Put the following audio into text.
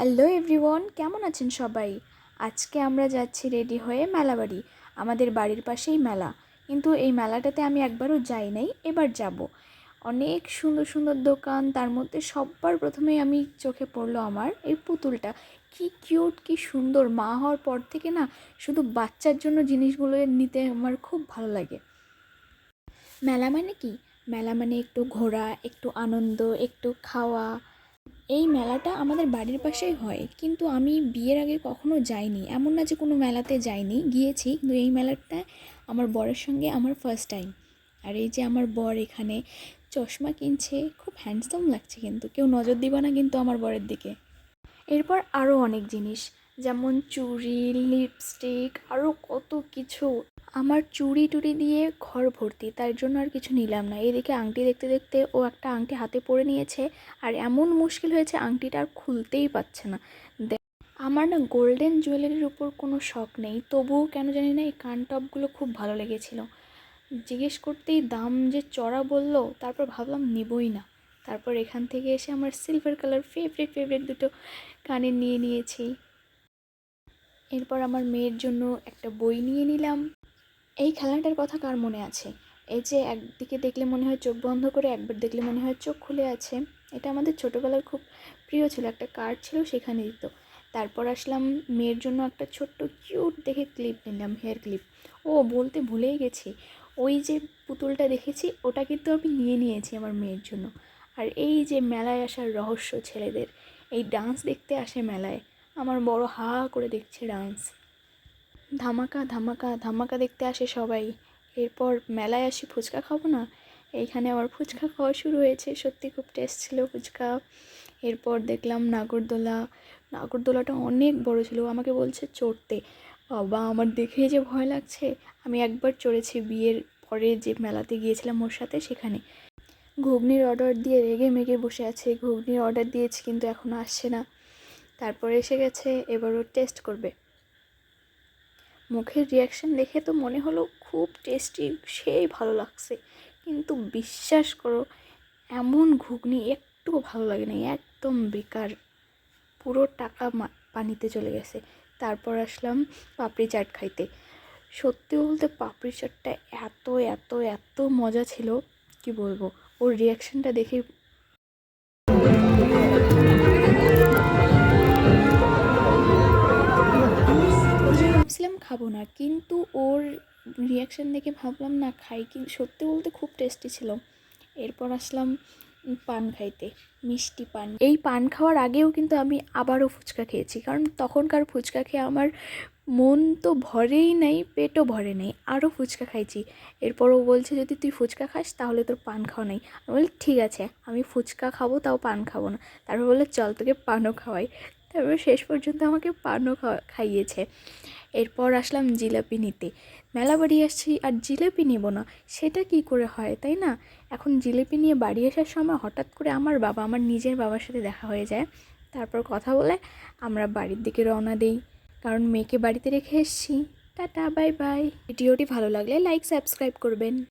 Hello everyone, কেমন আছেন সবাই? আজকে আমরা যাচ্ছি রেডি হয়ে মেলাবাড়ি। আমাদের বাড়ির পাশেই মেলা, কিন্তু এই মেলাটাতে আমি একবারও যাই নাই, এবার যাব। অনেক সুন্দর সুন্দর দোকান, তার মধ্যে সবার প্রথমেই আমি চোখে পড়লো আমার এই পুতুলটা। কি কিউট, কি সুন্দর! মা হওয়ার পর থেকে না শুধু বাচ্চার জন্য জিনিসগুলো নিতে আমার খুব ভালো লাগে। মেলা মানে কি? মেলা মানে একটু ঘোরা, একটু আনন্দ, একটু খাওয়া। এই মেলাটা আমাদের বাড়ির পাশেই হয়, কিন্তু আমি বিয়ের আগে কখনো যাইনি। এমন না যে কোনো মেলাতে যাইনি, গিয়েছি, কিন্তু এই মেলাটায় আমার বরের সঙ্গে আমার ফার্স্ট টাইম। আর এই যে আমার বর এখানে চশমা কিনছে, খুব হ্যান্ডসাম লাগছে, কিন্তু কেউ নজর দিবা না কিন্তু আমার বরের দিকে। এরপর আরও অনেক জিনিস, যেমন চুড়ি, লিপস্টিক, আরও কত কিছু। আমার চুড়ি টুড়ি দিয়ে ঘর ভর্তি, তার জন্য আর কিছু নিলাম না। এদিকে আংটি দেখতে দেখতে ও একটা আংটি হাতে পরে নিয়েছে, আর এমন মুশকিল হয়েছে আংটিটা আর খুলতেই পারছে না। আমার না গোল্ডেন জুয়েলারির উপর কোনো শখ নেই, তবুও কেন জানি না এই কান টপগুলো খুব ভালো লেগেছিল। জিজ্ঞেস করতেই দাম যে চড়া বলল, তারপর ভাবলাম নিবই না। তারপর এখান থেকে এসে আমার সিলভার কালার ফেভারিট দুটো কানের নিয়ে নিয়েছি। এরপর আমার মেয়ের জন্য একটা বই নিয়ে নিলাম। এই খেলনাটার কথা কার মনে আছে? এই যে একদিকে দেখলে মনে হয় চোখ বন্ধ করে, একবার দেখলে মনে হয় চোখ খুলে আছে। এটা আমাদের ছোটোবেলার খুব প্রিয় ছিল, একটা কার্ড ছিল, সেখানে দিত। তারপর আসলাম মেয়ের জন্য একটা ছোট্ট কিউট দেখে ক্লিপ নিলাম, হেয়ার ক্লিপ। ও বলতে ভুলেই গেছি, ওই যে পুতুলটা দেখেছি ওটা কিন্তু আমি নিয়ে নিয়েছি আমার মেয়ের জন্য। আর এই যে মেলায় আসার রহস্য ছেলেদের, এই ডান্স দেখতে আসে মেলায়। আমার বড় হা করে দেখছে ডান্স। ধামাকা ধামাকা ধামাকা দেখতে আসে সবাই। এরপর মেলায় আসি, ফুচকা খাবো না? এইখানে আবার ফুচকা খাওয়া শুরু হয়েছে, সত্যি খুব টেস্ট ছিল ফুচকা। এরপর দেখলাম নাগরদোলা। নাগরদোলাটা অনেক বড় ছিল, আমাকে বলছে চড়তে। বাবা, আমার দেখেই যে ভয় লাগছে। আমি একবার চড়েছি বিয়ের পরে, যে মেলাতে গিয়েছিলাম ওর সাথে, সেখানে। ঘুগনির অর্ডার দিয়ে রেগে মেগে বসে আছে, ঘুগনির অর্ডার দিয়েছি কিন্তু এখনও আসছে না। তারপরে এসে গেছে, এবারও টেস্ট করবে। মুখের রিয়াকশান দেখে তো মনে হলো খুব টেস্টি, সেই ভালো লাগছে। কিন্তু বিশ্বাস করো, এমন ঘুগনি একটুও ভালো লাগে না, একদম বেকার। পুরো টাকা পানিতে চলে গেছে। তারপর আসলাম পাপড়ি চাট খাইতে। সত্যি বলতে পাপড়ি চাটটা এত এত এত মজা ছিল, কি বলবো। ওর রিয়াকশানটা দেখে ভাবছিলাম খাবো না, কিন্তু ওর রিয়াকশান দেখে ভাবলাম না খাই, কিন্তু সত্যি বলতে খুব টেস্টি ছিল। এরপর আসলাম পান খাইতে, মিষ্টি পান। এই পান খাওয়ার আগেও কিন্তু আমি আবারও ফুচকা খেয়েছি, কারণ তখনকার ফুচকা খেয়ে আমার মন তো ভরেই নাই, পেটও ভরে নেই, আরও ফুচকা খাইছি। এরপরও বলছে যদি তুই ফুচকা খাস তাহলে তোর পান খাওয়া নেই। আমি বলি ঠিক আছে, আমি ফুচকা খাবো, তাও পান খাবো না। তারপর বলে চল তোকে পানও খাওয়াই। তারপর শেষ পর্যন্ত আমাকে পানও খাইয়েছে। এরপর আসলাম জিলাপি নিতে। মেলা বাড়ি আসছি আর জিলিপি নিব না, সেটা কি করে হয়, তাই না? এখন জিলিপি নিয়ে বাড়ি আসার সময় হঠাৎ করে আমার নিজের বাবার সাথে দেখা হয়ে যায়। তারপর কথা বলে আমরা বাড়ির দিকে রওনা দিই, কারণ মেয়েকে বাড়িতে রেখে এসেছি। Tata, bye bye. ভিডিওটি ভালো লাগলে লাইক সাবস্ক্রাইব করবেন।